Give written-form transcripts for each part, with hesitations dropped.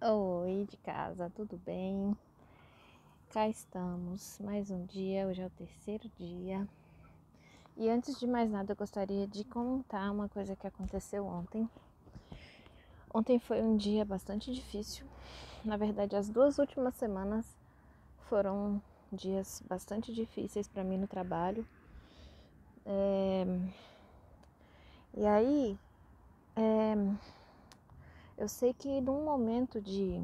Oi, de casa, tudo bem? Cá estamos, mais um dia, hoje é o terceiro dia. E antes de mais nada, eu gostaria de contar uma coisa que aconteceu ontem. Ontem foi um dia bastante difícil. Na verdade, as 2 últimas semanas foram dias bastante difíceis para mim no trabalho. E aí, eu sei que num momento de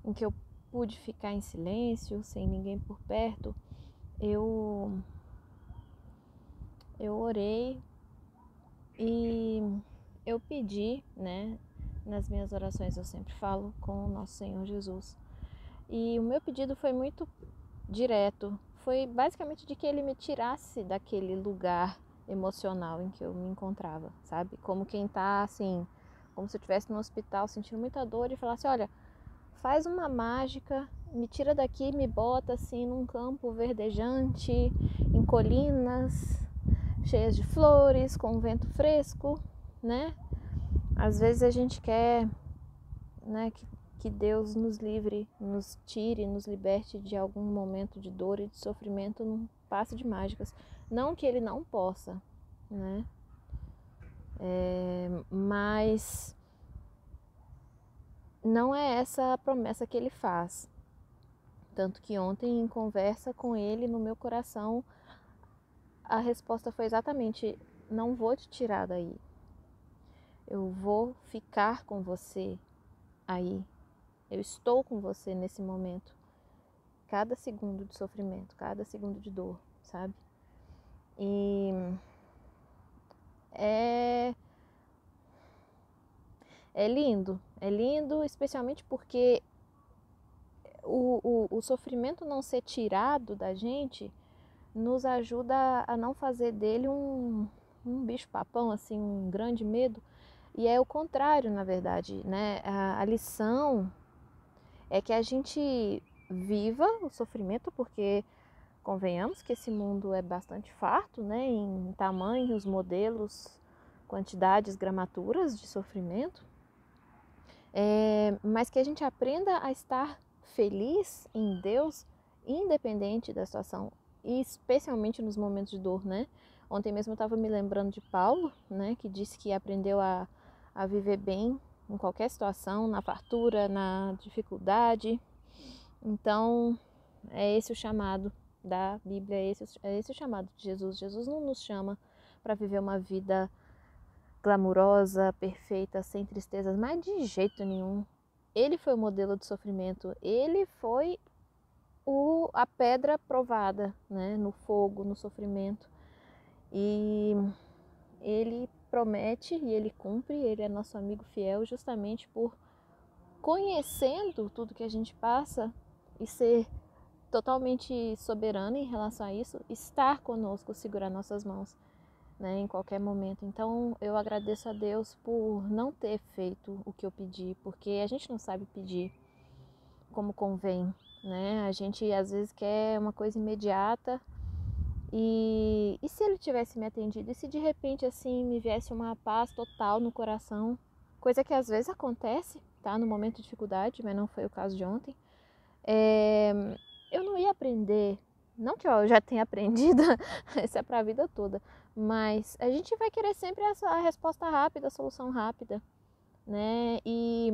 em que eu pude ficar em silêncio, sem ninguém por perto, eu orei e eu pedi, né? Nas minhas orações eu sempre falo com o nosso Senhor Jesus. E o meu pedido foi muito direto. Foi basicamente de que Ele me tirasse daquele lugar emocional em que eu me encontrava, sabe? Como quem tá assim, como se eu estivesse no hospital sentindo muita dor e falasse, olha, faz uma mágica, me tira daqui, me bota assim num campo verdejante, em colinas, cheias de flores, com um vento fresco, né? Às vezes a gente quer, né, que Deus nos livre, nos tire, nos liberte de algum momento de dor e de sofrimento num passe de mágicas. Não que Ele não possa, né? Mas não é essa a promessa que Ele faz. Tanto que ontem, em conversa com Ele no meu coração, a resposta foi exatamente: não vou te tirar daí. Eu vou ficar com você aí. Eu estou com você nesse momento. Cada segundo de sofrimento, cada segundo de dor, sabe? E é, é lindo, especialmente porque o sofrimento não ser tirado da gente nos ajuda a não fazer dele um bicho-papão, assim, um grande medo. E é o contrário, na verdade, né? A lição é que a gente viva o sofrimento, porque convenhamos que esse mundo é bastante farto, né? Em tamanhos, modelos, quantidades, gramaturas de sofrimento. Mas que a gente aprenda a estar feliz em Deus, independente da situação, e especialmente nos momentos de dor, né? Ontem mesmo eu estava me lembrando de Paulo, né? Que disse que aprendeu a viver bem em qualquer situação, na fartura, na dificuldade. Então, é esse o chamado da Bíblia, é esse o chamado de Jesus. Jesus não nos chama para viver uma vida glamurosa, perfeita, sem tristezas, mas de jeito nenhum. Ele foi o modelo de sofrimento, ele foi a pedra provada, né, no fogo, no sofrimento. E ele promete e ele cumpre, ele é nosso amigo fiel justamente por, conhecendo tudo que a gente passa e ser totalmente soberano em relação a isso, estar conosco, segurar nossas mãos, né, em qualquer momento. Então eu agradeço a Deus por não ter feito o que eu pedi, porque a gente não sabe pedir como convém, né? A gente às vezes quer uma coisa imediata e se Ele tivesse me atendido, e se de repente assim me viesse uma paz total no coração, coisa que às vezes acontece, tá, no momento de dificuldade, mas não foi o caso de ontem. Eu não ia aprender, não que eu já tenha aprendido, isso é para a vida toda, mas a gente vai querer sempre a resposta rápida, a solução rápida, né? E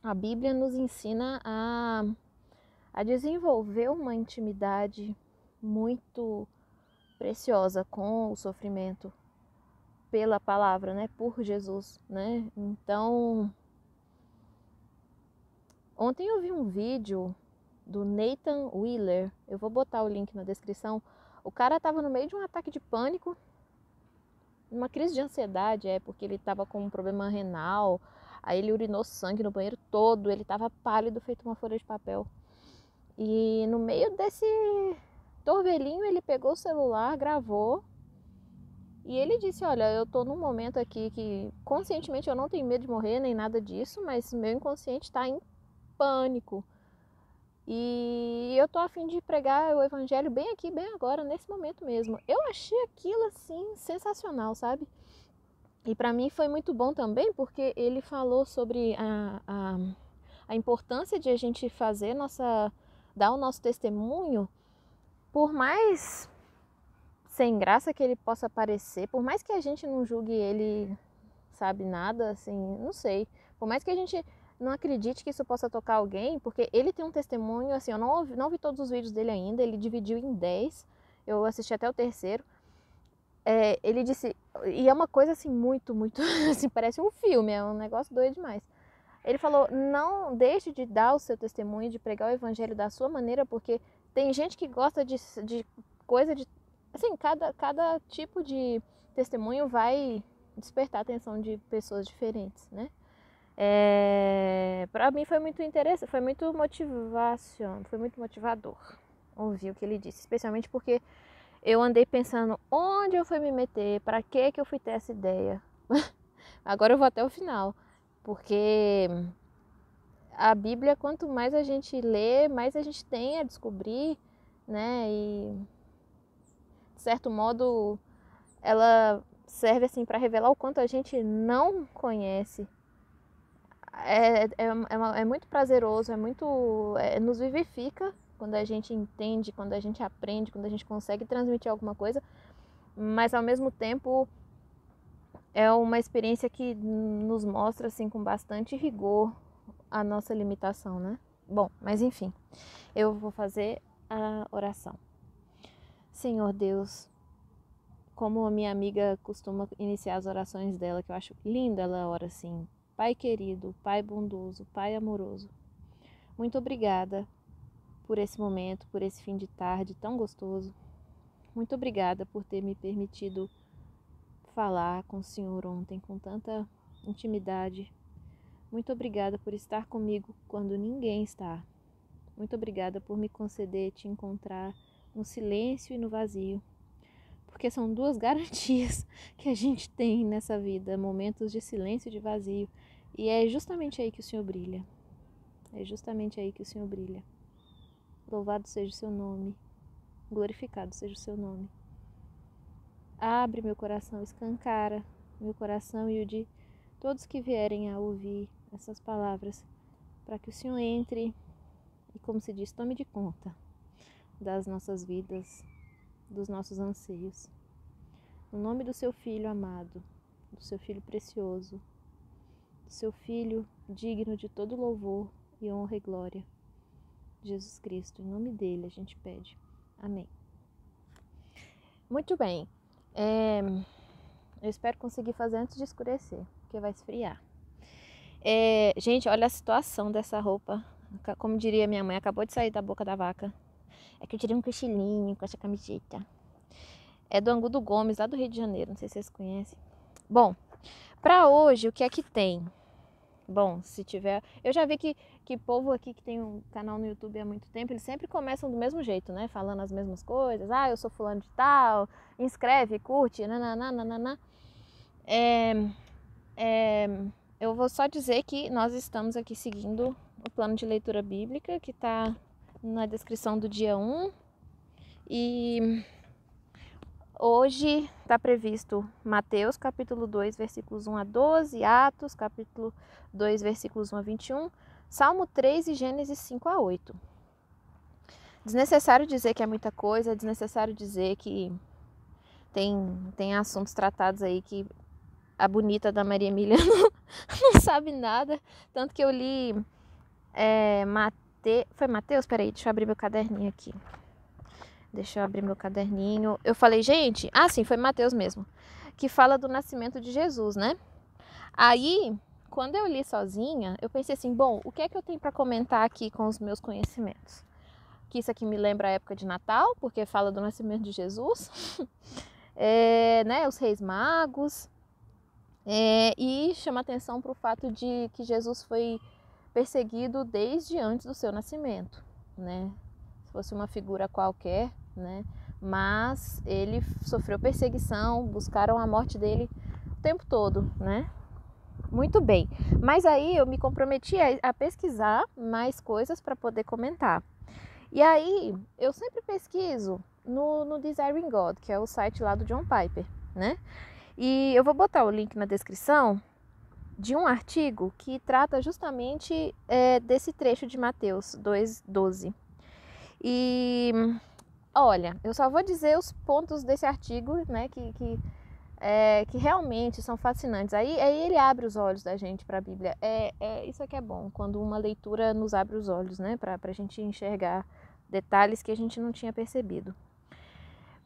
a Bíblia nos ensina a desenvolver uma intimidade muito preciosa com o sofrimento pela palavra, né? Por Jesus, né? Então, ontem eu vi um vídeo do Nathan Wheeler, eu vou botar o link na descrição. O cara estava no meio de um ataque de pânico, uma crise de ansiedade, porque ele estava com um problema renal, aí ele urinou sangue no banheiro todo, ele estava pálido, feito uma folha de papel. E no meio desse torvelinho, ele pegou o celular, gravou, e ele disse, olha, eu tô num momento aqui que conscientemente eu não tenho medo de morrer, nem nada disso, mas meu inconsciente está em pânico. E eu tô a fim de pregar o evangelho bem aqui, bem agora, nesse momento mesmo. Eu achei aquilo assim sensacional, sabe? E para mim foi muito bom também, porque ele falou sobre a importância de a gente dar o nosso testemunho, por mais sem graça que ele possa parecer, por mais que a gente não julgue ele, sabe, nada, assim, não sei, por mais que a gente não acredite que isso possa tocar alguém, porque ele tem um testemunho, assim, eu não vi todos os vídeos dele ainda, ele dividiu em 10, eu assisti até o terceiro. Ele disse, e é uma coisa assim muito, assim, parece um filme, é um negócio doido demais. Ele falou, não deixe de dar o seu testemunho, de pregar o evangelho da sua maneira, porque tem gente que gosta de coisa de... Assim, cada tipo de testemunho vai despertar a atenção de pessoas diferentes, né? Para mim foi muito interessante, foi muito motivador ouvir o que ele disse, especialmente porque eu andei pensando onde eu fui me meter, para que eu fui ter essa ideia. Agora eu vou até o final, porque a Bíblia, quanto mais a gente lê, mais a gente tem a descobrir, né? E de certo modo ela serve assim para revelar o quanto a gente não conhece. É muito prazeroso, nos vivifica quando a gente entende, quando a gente aprende, quando a gente consegue transmitir alguma coisa, mas ao mesmo tempo é uma experiência que nos mostra assim com bastante rigor a nossa limitação, né? Bom, mas enfim, eu vou fazer a oração. Senhor Deus, como a minha amiga costuma iniciar as orações dela, que eu acho linda, ela ora assim: Pai querido, Pai bondoso, Pai amoroso, muito obrigada por esse momento, por esse fim de tarde tão gostoso. Muito obrigada por ter me permitido falar com o Senhor ontem com tanta intimidade. Muito obrigada por estar comigo quando ninguém está. Muito obrigada por me conceder te encontrar no silêncio e no vazio. Porque são duas garantias que a gente tem nessa vida, momentos de silêncio e de vazio. E é justamente aí que o Senhor brilha. É justamente aí que o Senhor brilha. Louvado seja o seu nome. Glorificado seja o seu nome. Abre meu coração, escancara meu coração e o de todos que vierem a ouvir essas palavras, para que o Senhor entre e, como se diz, tome de conta das nossas vidas, dos nossos anseios. No nome do seu Filho amado, do seu Filho precioso, do seu Filho digno de todo louvor e honra e glória, Jesus Cristo, em nome dele a gente pede. Amém. Muito bem. Eu espero conseguir fazer antes de escurecer, porque vai esfriar. Gente, olha a situação dessa roupa. Como diria minha mãe, acabou de sair da boca da vaca. É que eu tirei um cochilinho com essa camiseta. É do Angudo Gomes, lá do Rio de Janeiro. Não sei se vocês conhecem. Bom, pra hoje, o que é que tem? Bom, se tiver... Eu já vi que povo aqui que tem um canal no YouTube há muito tempo, eles sempre começam do mesmo jeito, né? Falando as mesmas coisas. Ah, eu sou fulano de tal, inscreve, curte, nananana. Eu vou só dizer que nós estamos aqui seguindo o plano de leitura bíblica, que está na descrição do dia 1. E hoje está previsto Mateus, capítulo 2, versículos 1 a 12, Atos, capítulo 2, versículos 1 a 21, Salmo 3 e Gênesis 5 a 8. Desnecessário dizer que é muita coisa, é desnecessário dizer que tem assuntos tratados aí que a bonita da Maria Emília não sabe nada. Tanto que eu li foi Mateus? Peraí, deixa eu abrir meu caderninho aqui. Eu falei, gente... Ah, sim, foi Mateus mesmo. Que fala do nascimento de Jesus, né? Aí, quando eu li sozinha, eu pensei assim, bom, o que é que eu tenho para comentar aqui com os meus conhecimentos? Que isso aqui me lembra a época de Natal, porque fala do nascimento de Jesus. Né, os reis magos. E chama atenção para o fato de que Jesus foi perseguido desde antes do seu nascimento, né? Se fosse uma figura qualquer, né? Mas ele sofreu perseguição, buscaram a morte dele o tempo todo, né? Muito bem, mas aí eu me comprometi a pesquisar mais coisas para poder comentar. E aí eu sempre pesquiso no Desiring God, que é o site lá do John Piper, né? E eu vou botar o link na descrição de um artigo que trata justamente desse trecho de Mateus 2:12. E olha, eu só vou dizer os pontos desse artigo, né, que realmente são fascinantes. Aí ele abre os olhos da gente para a Bíblia. Isso aqui é bom, quando uma leitura nos abre os olhos, né, para a gente enxergar detalhes que a gente não tinha percebido.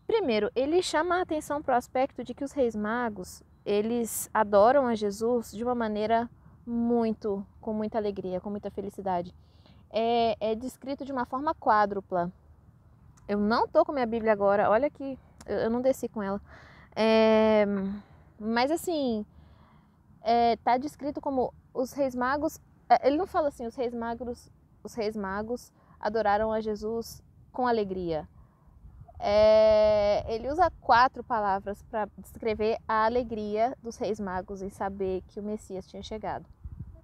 Primeiro, ele chama a atenção para o aspecto de que os reis magos, eles adoram a Jesus de uma maneira com muita alegria, com muita felicidade. É descrito de uma forma quádrupla. Eu não tô com minha Bíblia agora, olha que eu não desci com ela. Mas assim, tá descrito como os reis magos. Ele não fala assim, os reis magos adoraram a Jesus com alegria. Ele usa 4 palavras para descrever a alegria dos reis magos em saber que o Messias tinha chegado.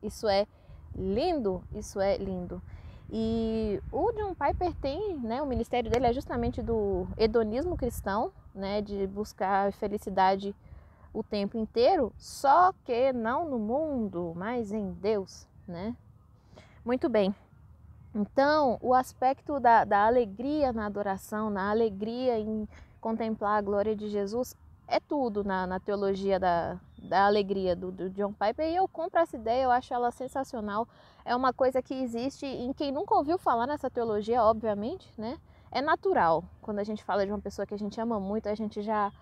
Isso é lindo, isso é lindo. E o John Piper tem, né, o ministério dele é justamente do hedonismo cristão, né, de buscar felicidade o tempo inteiro, só que não no mundo, mas em Deus, né? Muito bem. Então, o aspecto da alegria na adoração, na alegria em contemplar a glória de Jesus, é tudo na teologia da alegria do John Piper. E eu compro essa ideia, eu acho ela sensacional. É uma coisa que existe em quem nunca ouviu falar nessa teologia, obviamente, né? É natural. Quando a gente fala de uma pessoa que a gente ama muito, a gente já...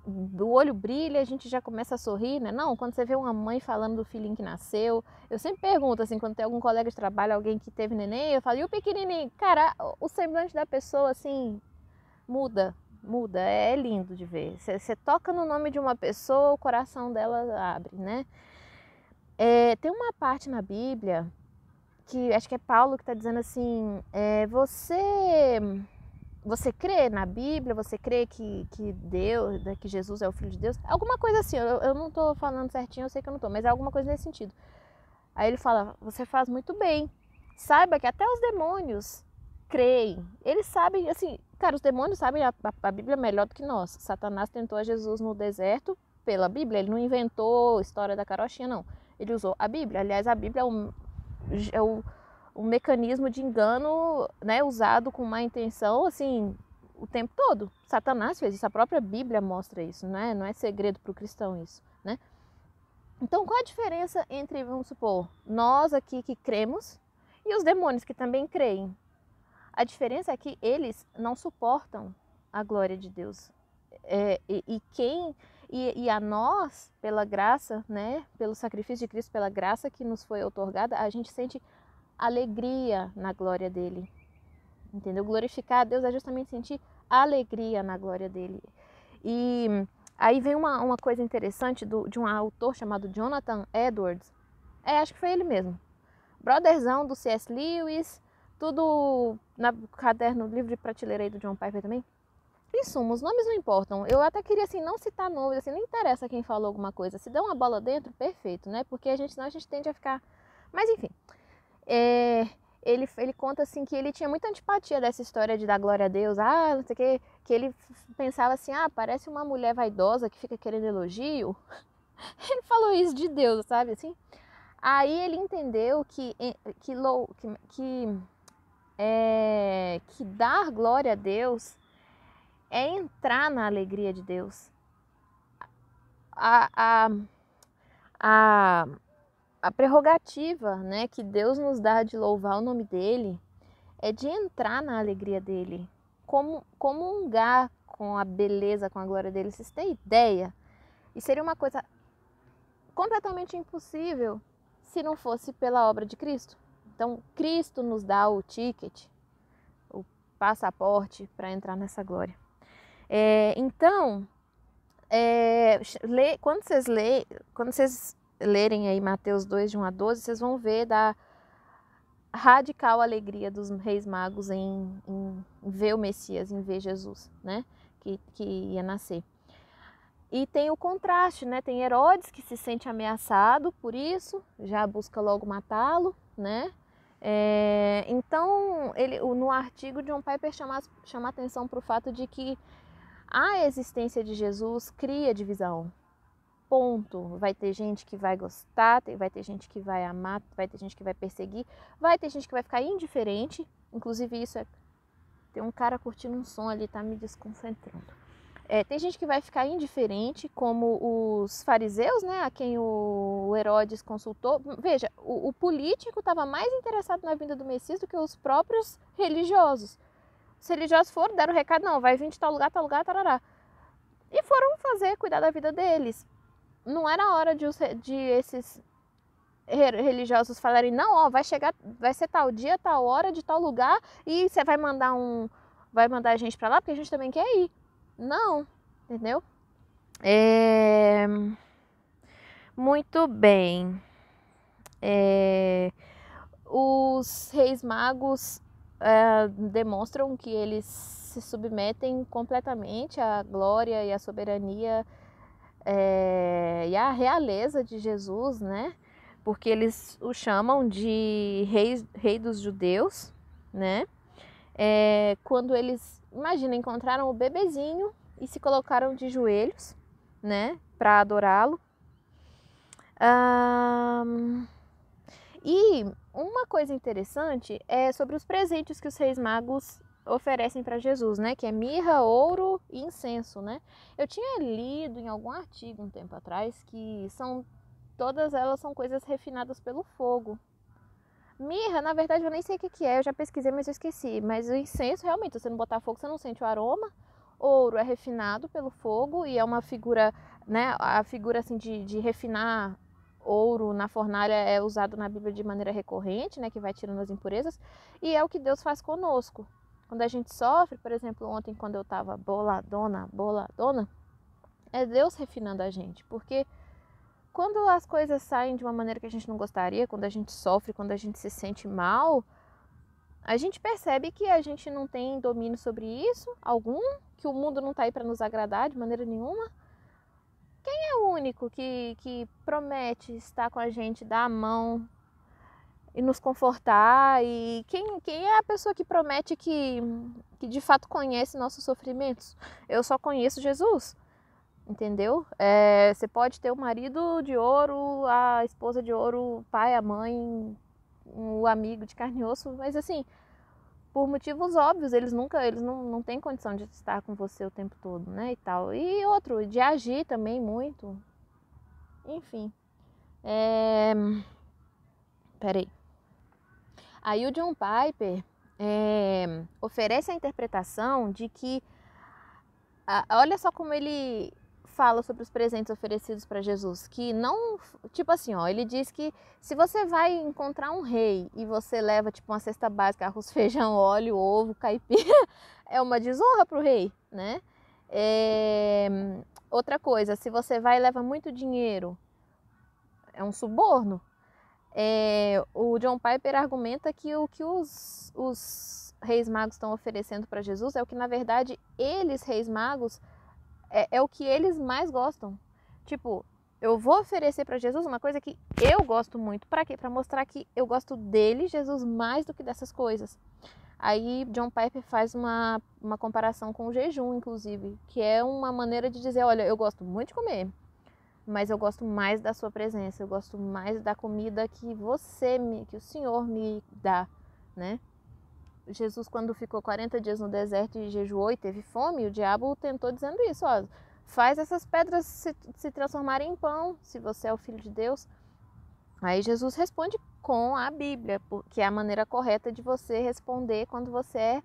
o olho brilha, a gente já começa a sorrir, né? Não, quando você vê uma mãe falando do filhinho que nasceu, eu sempre pergunto, assim, quando tem algum colega de trabalho, alguém que teve neném, eu falo, e o pequenininho? Cara, o semblante da pessoa, assim, muda, é lindo de ver. Você toca no nome de uma pessoa, o coração dela abre, né? Tem uma parte na Bíblia, que acho que é Paulo que está dizendo assim, você crê na Bíblia? Você crê que Deus, que Jesus é o Filho de Deus? Alguma coisa assim, eu não estou falando certinho, eu sei que eu não estou, mas é alguma coisa nesse sentido. Aí ele fala, você faz muito bem. Saiba que até os demônios creem. Eles sabem, assim, cara, os demônios sabem a Bíblia melhor do que nós. Satanás tentou a Jesus no deserto pela Bíblia, ele não inventou a história da carochinha, não. Ele usou a Bíblia. Aliás, a Bíblia é um mecanismo de engano, né, usado com má intenção, assim, o tempo todo. Satanás fez isso, a própria Bíblia mostra isso, né? Não é segredo para o cristão isso, né? Então, qual a diferença entre, vamos supor, nós aqui que cremos e os demônios que também creem? A diferença é que eles não suportam a glória de Deus. E a nós, pela graça, né, pelo sacrifício de Cristo, pela graça que nos foi outorgada, a gente sente alegria na glória dele, entendeu? Glorificar a Deus é justamente sentir alegria na glória dele. E aí vem uma coisa interessante de um autor chamado Jonathan Edwards, acho que foi ele mesmo, brotherzão do C.S. Lewis, tudo no caderno, livro de prateleira aí do John Piper também. Em suma, os nomes não importam. Eu até queria assim não citar nomes, assim, não interessa quem falou alguma coisa. Se der uma bola dentro, perfeito, né? Porque senão a gente tende a ficar... Mas enfim, ele conta assim que ele tinha muita antipatia dessa história de dar glória a Deus, não sei o que ele pensava assim, parece uma mulher vaidosa que fica querendo elogio. Ele falou isso de Deus, sabe assim? Aí ele entendeu que dar glória a Deus é entrar na alegria de Deus. A prerrogativa, né, que Deus nos dá de louvar o nome dele é de entrar na alegria dele, comungar com a beleza, com a glória dele. Vocês têm ideia? E seria uma coisa completamente impossível se não fosse pela obra de Cristo. Então, Cristo nos dá o ticket, o passaporte para entrar nessa glória. Então, quando vocês lerem aí Mateus 2, de 1 a 12, vocês vão ver da radical alegria dos reis magos em ver o Messias, em ver Jesus, né? Que ia nascer. E tem o contraste, né? Tem Herodes que se sente ameaçado por isso, já busca logo matá-lo, né? Então, no artigo, John Piper chama atenção para o fato de que A existência de Jesus cria divisão. Ponto. Vai ter gente que vai gostar, vai ter gente que vai amar, vai ter gente que vai perseguir, vai ter gente que vai ficar indiferente. Inclusive isso é... Tem um cara curtindo um som ali, tá me desconcentrando. Tem gente que vai ficar indiferente, como os fariseus, né, a quem o Herodes consultou. Veja, o político estava mais interessado na vinda do Messias do que os próprios religiosos. Os religiosos foram, deram o recado, não, vai vir de tal lugar, tarará. E foram cuidar da vida deles. Não era hora de esses religiosos falarem, não, ó, vai ser tal dia, tal hora, de tal lugar, e você vai mandar a gente para lá, porque a gente também quer ir. Não, entendeu? Muito bem. Os reis magos demonstram que eles se submetem completamente à glória e à soberania e à realeza de Jesus, né? Porque eles o chamam de rei dos judeus, né? Quando eles, imagina, encontraram o bebezinho e se colocaram de joelhos, né? Para adorá-lo. E uma coisa interessante é sobre os presentes que os reis magos oferecem para Jesus, né? Que é mirra, ouro e incenso, né? Eu tinha lido em algum artigo um tempo atrás que todas elas são coisas refinadas pelo fogo. Mirra, na verdade, eu nem sei o que é, eu já pesquisei, mas eu esqueci. Mas o incenso, realmente, se você não botar fogo, você não sente o aroma. Ouro é refinado pelo fogo e é uma figura, né? A figura assim de refinar ouro na fornalha é usado na Bíblia de maneira recorrente, né? Que vai tirando as impurezas. E é o que Deus faz conosco. Quando a gente sofre, por exemplo, ontem quando eu estava boladona, é Deus refinando a gente. Porque quando as coisas saem de uma maneira que a gente não gostaria, quando a gente sofre, quando a gente se sente mal, a gente percebe que a gente não tem domínio sobre isso algum, que o mundo não está aí para nos agradar de maneira nenhuma. Quem é o único que promete estar com a gente, dar a mão e nos confortar? E quem é a pessoa que promete que de fato conhece nossos sofrimentos? Eu só conheço Jesus. Entendeu? Você pode ter o marido de ouro, a esposa de ouro, o pai, a mãe, o amigo de carne e osso, mas assim, por motivos óbvios, eles não têm condição de estar com você o tempo todo, né, e tal. E outro, de agir também muito. Enfim. Peraí. Aí o John Piper oferece a interpretação de que, olha só como ele fala sobre os presentes oferecidos para Jesus, que não, tipo assim, ó, ele diz que se você vai encontrar um rei e você leva tipo uma cesta básica, arroz, feijão, óleo, ovo, caipira, é uma desonra para o rei, né? Outra coisa, se você vai e leva muito dinheiro, é um suborno. O John Piper argumenta que o que os reis magos estão oferecendo para Jesus é o que na verdade eles, reis magos, é o que eles mais gostam. Tipo, eu vou oferecer para Jesus uma coisa que eu gosto muito. Para quê? Para mostrar que eu gosto dele, Jesus, mais do que dessas coisas. Aí John Piper faz uma comparação com o jejum, inclusive, que é uma maneira de dizer, olha, eu gosto muito de comer, mas eu gosto mais da sua presença, eu gosto mais da comida que que o Senhor me dá, né? Jesus, quando ficou 40 dias no deserto e jejuou e teve fome, o diabo tentou dizendo isso, ó, faz essas pedras se transformarem em pão, se você é o Filho de Deus. Aí Jesus responde com a Bíblia, que é a maneira correta de você responder quando você é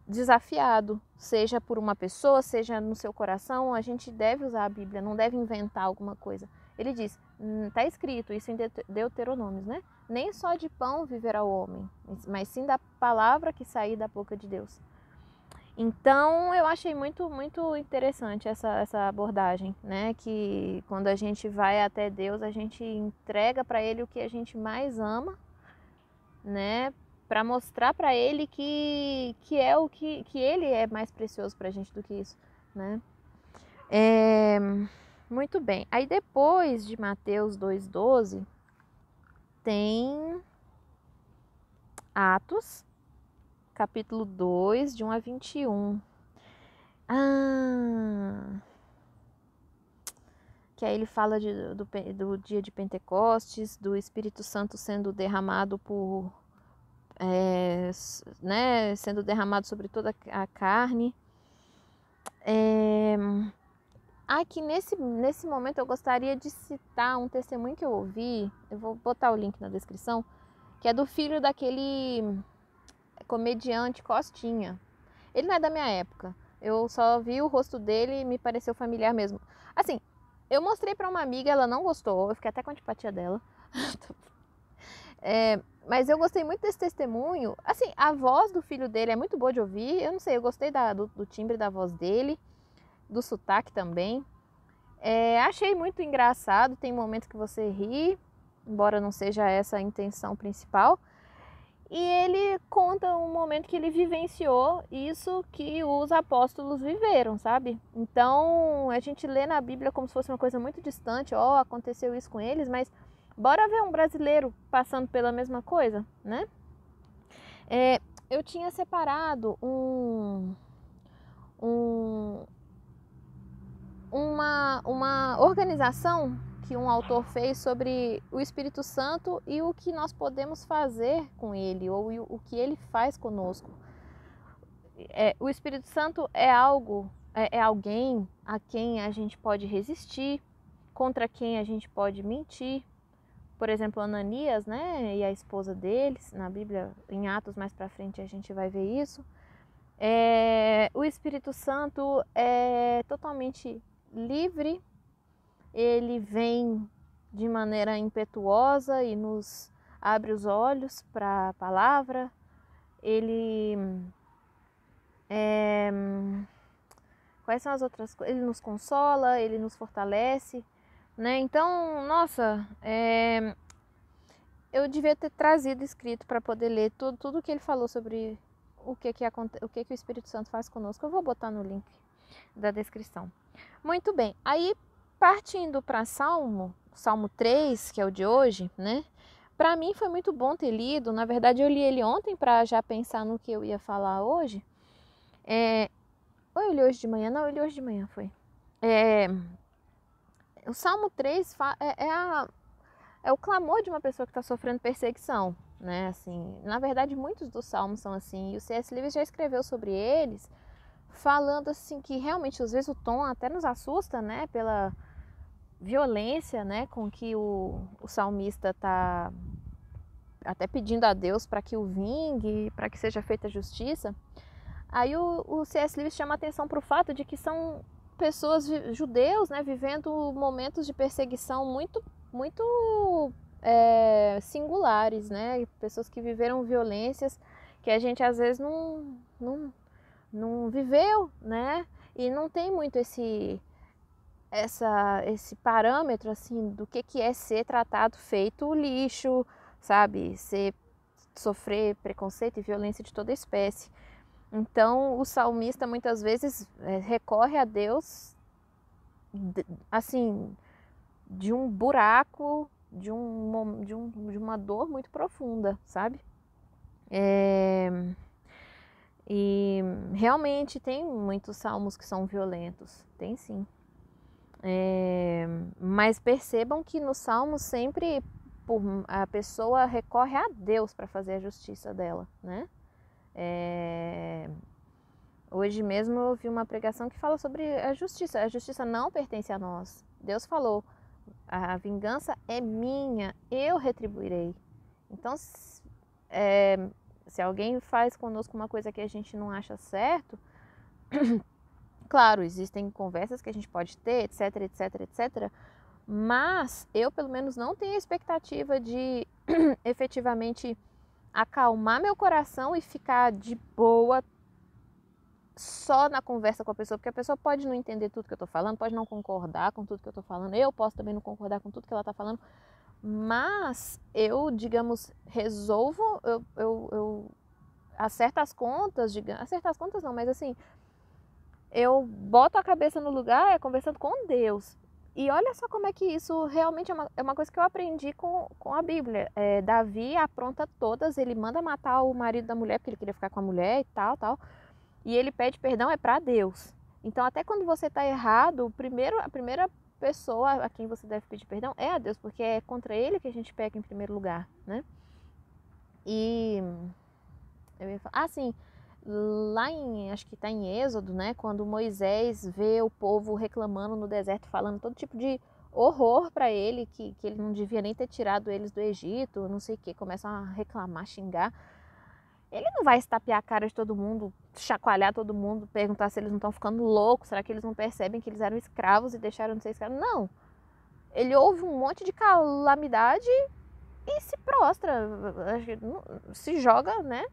desafiado, seja por uma pessoa, seja no seu coração, a gente deve usar a Bíblia, não deve inventar alguma coisa. Ele diz, está escrito isso em Deuteronômio, né? Nem só de pão viverá o homem, mas sim da palavra que sair da boca de Deus. Então eu achei muito, muito interessante essa abordagem, né? Que quando a gente vai até Deus, a gente entrega para Ele o que a gente mais ama, né? Para mostrar para Ele que é o que Ele é mais precioso para a gente do que isso, né? Muito bem. Aí depois de Mateus 2,12 tem Atos, capítulo 2, de 1 a 21. Que aí ele fala do dia de Pentecostes, do Espírito Santo sendo derramado né, sendo derramado sobre toda a carne. Aqui nesse momento eu gostaria de citar um testemunho que eu ouvi, eu vou botar o link na descrição, que é do filho daquele comediante Costinha. Ele não é da minha época, eu só vi o rosto dele e me pareceu familiar mesmo. Assim, eu mostrei pra uma amiga, ela não gostou, eu fiquei até com a antipatia dela. Mas eu gostei muito desse testemunho. Assim, a voz do filho dele é muito boa de ouvir. Eu não sei, eu gostei do timbre da voz dele, do sotaque também. Achei muito engraçado, tem momentos que você ri, embora não seja essa a intenção principal. E ele conta um momento que ele vivenciou isso que os apóstolos viveram, sabe? Então, a gente lê na Bíblia como se fosse uma coisa muito distante. Aconteceu isso com eles, mas bora ver um brasileiro passando pela mesma coisa, né? Eu tinha separado uma organização que um autor fez sobre o Espírito Santo e o que nós podemos fazer com ele, ou o que ele faz conosco. O Espírito Santo é alguém a quem a gente pode resistir, contra quem a gente pode mentir. Por exemplo, Ananias, né, e a esposa deles, na Bíblia, em Atos mais para frente a gente vai ver isso. O Espírito Santo é totalmente livre, ele vem de maneira impetuosa e nos abre os olhos para a palavra, ele quais são as outras coisas? Ele nos consola, ele nos fortalece, né? Então, nossa, eu devia ter trazido escrito para poder ler tudo que ele falou sobre o que o Espírito Santo faz conosco. Eu vou botar no link da descrição. Muito bem, aí partindo para Salmo 3, que é o de hoje, né? Para mim foi muito bom ter lido. Na verdade, eu li ele ontem para já pensar no que eu ia falar hoje. Ou eu li hoje de manhã? Não, eu li hoje de manhã, foi. O Salmo 3 é o clamor de uma pessoa que está sofrendo perseguição, né? Assim, na verdade, muitos dos salmos são assim. E o C.S. Lewis já escreveu sobre eles, falando assim que realmente às vezes o tom até nos assusta, né? Pela violência, né? Com que o salmista está até pedindo a Deus para que o vingue, para que seja feita justiça. Aí o C.S. Lewis chama a atenção para o fato de que são pessoas, judeus, né? Vivendo momentos de perseguição muito singulares, né? Pessoas que viveram violências que a gente às vezes não viveu, né? E não tem muito esse parâmetro assim do que é ser tratado feito lixo, sabe? Sofrer preconceito e violência de toda espécie. Então o salmista muitas vezes recorre a Deus assim, de um buraco, de uma dor muito profunda, sabe? E realmente tem muitos salmos que são violentos, tem sim. Mas percebam que no salmo sempre a pessoa recorre a Deus para fazer a justiça dela, né? Hoje mesmo eu ouvi uma pregação que fala sobre a justiça. A justiça não pertence a nós. Deus falou: a vingança é minha, eu retribuirei. Então, se alguém faz conosco uma coisa que a gente não acha certo, claro, existem conversas que a gente pode ter, etc, etc, etc. Mas eu, pelo menos, não tenho a expectativa de efetivamente acalmar meu coração e ficar de boa só na conversa com a pessoa, porque a pessoa pode não entender tudo que eu tô falando, pode não concordar com tudo que eu tô falando, eu posso também não concordar com tudo que ela tá falando, mas eu, digamos, resolvo, eu acerto as contas, acertar as contas não, mas assim, eu boto a cabeça no lugar conversando com Deus. E olha só como é que isso realmente é uma coisa que eu aprendi com a Bíblia. Davi apronta todas, ele manda matar o marido da mulher porque ele queria ficar com a mulher e tal. E ele pede perdão para Deus. Então, até quando você está errado, a primeira pessoa a quem você deve pedir perdão é a Deus, porque é contra Ele que a gente peca em primeiro lugar, né? E eu ia falar, sim, lá acho que está em Êxodo, né? Quando Moisés vê o povo reclamando no deserto, falando todo tipo de horror para ele, que ele não devia nem ter tirado eles do Egito, não sei o que, começam a reclamar, xingar. Ele não vai estapear a cara de todo mundo, chacoalhar todo mundo, perguntar se eles não estão ficando loucos, será que eles não percebem que eles eram escravos e deixaram de ser escravos? Não. Ele ouve um monte de calamidade e se prostra, se joga, né?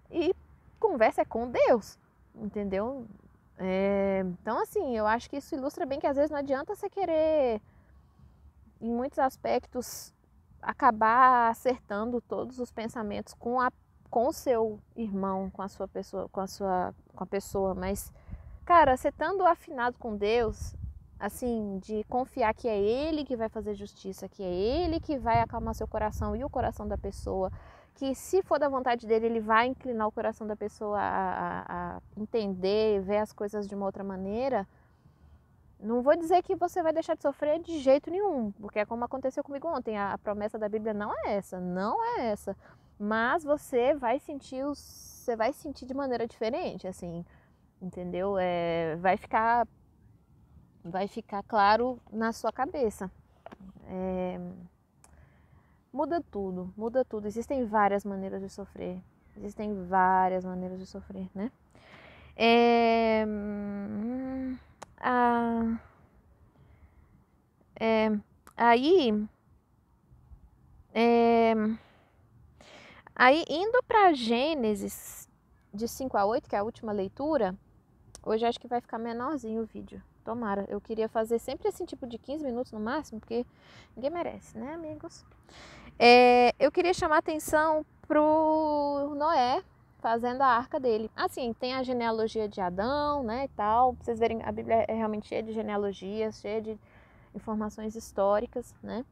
E conversa com Deus, entendeu? Então, assim, eu acho que isso ilustra bem que às vezes não adianta você querer, em muitos aspectos, acabar acertando todos os pensamentos com o seu irmão, com a sua pessoa, com a pessoa, mas, cara, você estando afinado com Deus, assim, de confiar que é Ele que vai fazer justiça, que é Ele que vai acalmar seu coração e o coração da pessoa, que se for da vontade dele, Ele vai inclinar o coração da pessoa a entender, ver as coisas de uma outra maneira. Não vou dizer que você vai deixar de sofrer de jeito nenhum, porque é como aconteceu comigo ontem. A promessa da Bíblia não é essa, não é essa. Mas você vai sentir de maneira diferente, assim, entendeu? Vai ficar claro na sua cabeça. Muda tudo, muda tudo. Existem várias maneiras de sofrer. Existem várias maneiras de sofrer, né? Aí, indo para Gênesis de 5 a 8, que é a última leitura, hoje acho que vai ficar menorzinho o vídeo. Tomara. Eu queria fazer sempre assim, tipo de 15 minutos no máximo, porque ninguém merece, né, amigos? Eu queria chamar a atenção pro Noé fazendo a arca dele. Assim, tem a genealogia de Adão, né, e tal. Pra vocês verem, a Bíblia é realmente cheia de genealogias, cheia de informações históricas, né?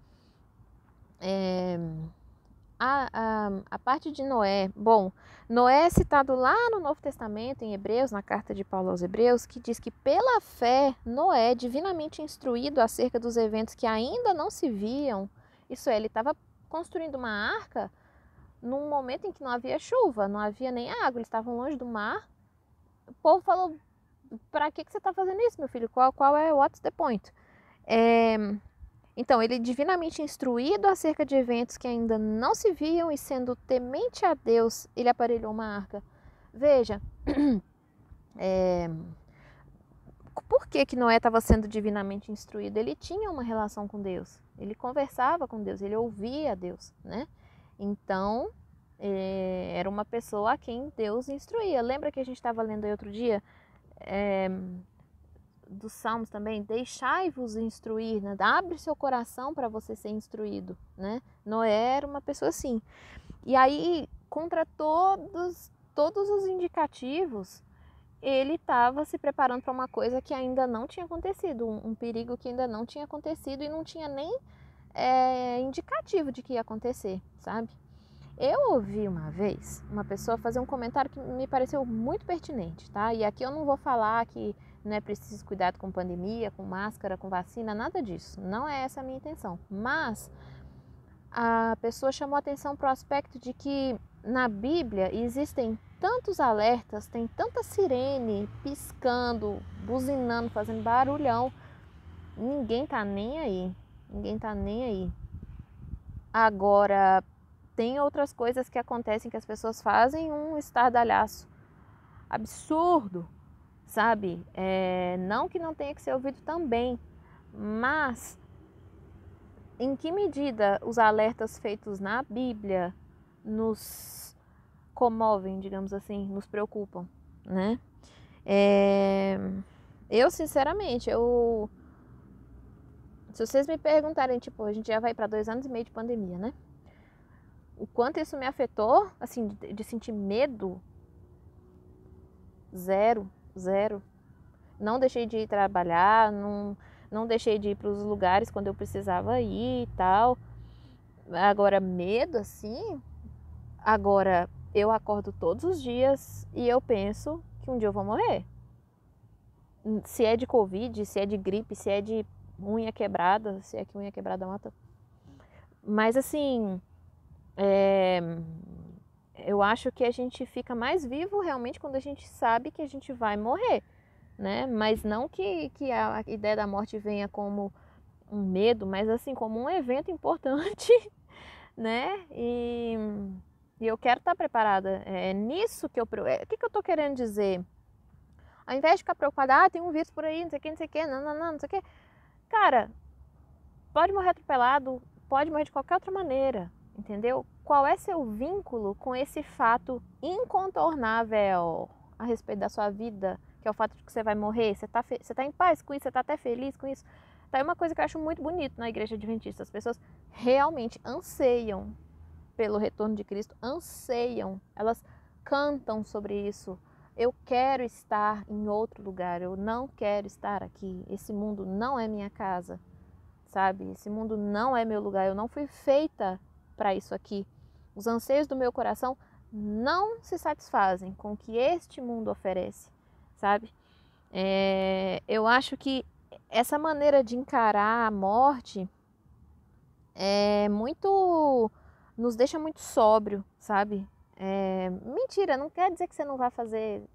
A parte de Noé, bom, Noé é citado lá no Novo Testamento, em Hebreus, na carta de Paulo aos Hebreus, que diz que pela fé, Noé, divinamente instruído acerca dos eventos que ainda não se viam, isso é, ele estava construindo uma arca num momento em que não havia chuva, não havia nem água, eles estavam longe do mar. O povo falou, para que você está fazendo isso, meu filho? Qual é, what's the point? Então, ele divinamente instruído acerca de eventos que ainda não se viam e sendo temente a Deus, ele aparelhou uma arca. Veja, por que Noé estava sendo divinamente instruído? Ele tinha uma relação com Deus, ele conversava com Deus, ele ouvia a Deus, né? Então, era uma pessoa a quem Deus instruía. Lembra que a gente estava lendo aí outro dia? Dos Salmos também, deixai-vos instruir, né? Abre seu coração para você ser instruído, né? Noé era uma pessoa assim. E aí, contra todos os indicativos, ele estava se preparando para uma coisa que ainda não tinha acontecido, um perigo que ainda não tinha acontecido e não tinha nem indicativo de que ia acontecer, sabe? Eu ouvi uma vez uma pessoa fazer um comentário que me pareceu muito pertinente, tá? E aqui eu não vou falar que não é preciso cuidado com pandemia, com máscara, com vacina, nada disso. Não é essa a minha intenção. Mas a pessoa chamou atenção para o aspecto de que na Bíblia existem tantos alertas, tem tanta sirene piscando, buzinando, fazendo barulhão. Ninguém tá nem aí. Ninguém tá nem aí. Agora, tem outras coisas que acontecem que as pessoas fazem um estardalhaço absurdo, sabe? Não que não tenha que ser ouvido também, mas em que medida os alertas feitos na Bíblia nos comovem, digamos assim, nos preocupam, né? Eu, sinceramente, se vocês me perguntarem, tipo, a gente já vai para 2 anos e meio de pandemia, né? O quanto isso me afetou, assim, de sentir medo, zero, zero. Não deixei de ir trabalhar, não deixei de ir para os lugares quando eu precisava ir e tal. Agora, medo, assim, agora eu acordo todos os dias e eu penso que um dia eu vou morrer. se é de Covid, se é de gripe, se é de unha quebrada, se é que unha quebrada mata. Mas assim, eu acho que a gente fica mais vivo realmente quando a gente sabe que a gente vai morrer, né? Mas não que a ideia da morte venha como um medo, mas assim, como um evento importante, né? E eu quero estar preparada. É nisso que eu... O que eu tô querendo dizer? Ao invés de ficar preocupada, tem um vírus por aí, não sei o que, não sei o que, não sei o que. Cara, pode morrer atropelado, pode morrer de qualquer outra maneira, entendeu? Qual é seu vínculo com esse fato incontornável a respeito da sua vida, que é o fato de que você vai morrer? Você tá em paz com isso? Você tá até feliz com isso? Tá aí uma coisa que eu acho muito bonito na igreja adventista. As pessoas realmente anseiam pelo retorno de Cristo, anseiam, elas cantam sobre isso. Eu quero estar em outro lugar, eu não quero estar aqui. Esse mundo não é minha casa, sabe? Esse mundo não é meu lugar, eu não fui feita para isso aqui. Os anseios do meu coração não se satisfazem com o que este mundo oferece, sabe? Eu acho que essa maneira de encarar a morte é muito... nos deixa muito sóbrio, sabe? Mentira, não quer dizer que você não vai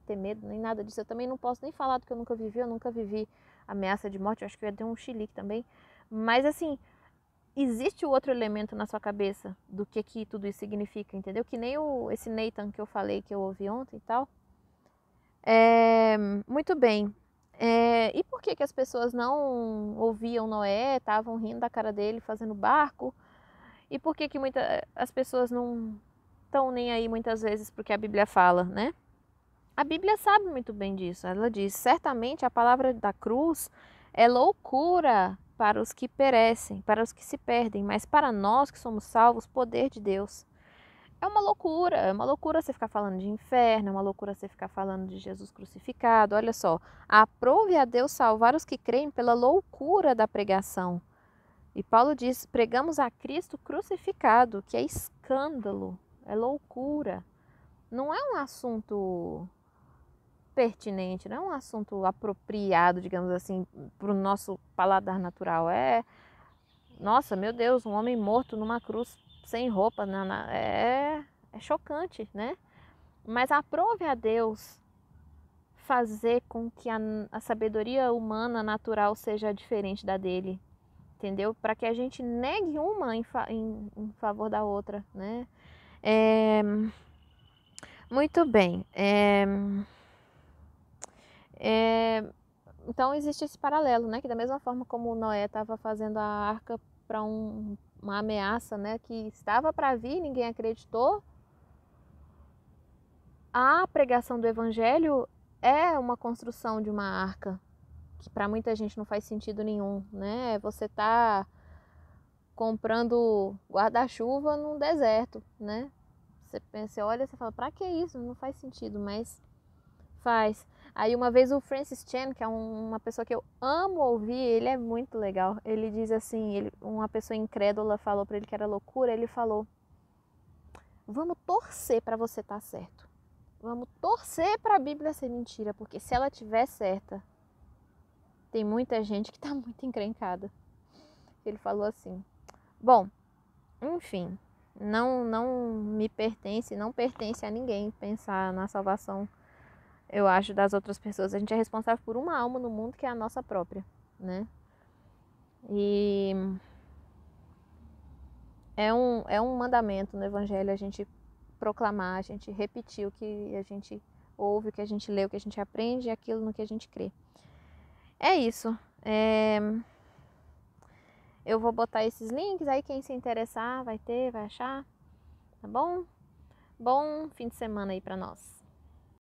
ter medo, nem nada disso. Eu também não posso nem falar do que eu nunca vivi ameaça de morte, eu acho que eu ia ter um chilique também. Mas assim, existe o outro elemento na sua cabeça do que tudo isso significa, entendeu? Que nem esse Nathan que eu falei, que eu ouvi ontem e tal. Muito bem. E por que as pessoas não ouviam Noé, estavam rindo da cara dele, fazendo barco? E por que as pessoas não estão nem aí muitas vezes porque a Bíblia fala, né? A Bíblia sabe muito bem disso. Ela diz: certamente a palavra da cruz é loucura para os que perecem, para os que se perdem, mas para nós que somos salvos, poder de Deus. É uma loucura você ficar falando de inferno, é uma loucura você ficar falando de Jesus crucificado. Olha só, aprove a Deus salvar os que creem pela loucura da pregação. E Paulo diz: pregamos a Cristo crucificado, que é escândalo, é loucura. Não é um assunto pertinente, não é um assunto apropriado, digamos assim, para o nosso paladar natural. Nossa, meu Deus, um homem morto numa cruz sem roupa, é chocante, né? Mas aprove a Deus fazer com que a sabedoria humana natural seja diferente da dele, entendeu? Para que a gente negue uma em favor da outra, né? Muito bem. Então existe esse paralelo, né? Que da mesma forma como Noé estava fazendo a arca para uma ameaça, né? Que estava para vir, ninguém acreditou. A pregação do evangelho é uma construção de uma arca, que para muita gente não faz sentido nenhum, né? Você tá comprando guarda-chuva num deserto, né? Você olha e você fala, pra que isso? Não faz sentido, mas faz. Aí uma vez o Francis Chan, que é uma pessoa que eu amo ouvir, ele é muito legal. Ele diz assim, uma pessoa incrédula falou para ele que era loucura, ele falou: vamos torcer para você estar certo. Vamos torcer para a Bíblia ser mentira, porque se ela tiver certa, tem muita gente que está muito encrencada. Ele falou assim. Bom, enfim, não me pertence, não pertence a ninguém pensar na salvação, eu acho, das outras pessoas. A gente é responsável por uma alma no mundo que é a nossa própria, né? E é um mandamento no Evangelho a gente proclamar, a gente repetir o que a gente ouve, o que a gente lê, o que a gente aprende e aquilo no que a gente crê. É isso. Eu vou botar esses links, aí quem se interessar vai achar, tá bom? Bom fim de semana aí pra nós.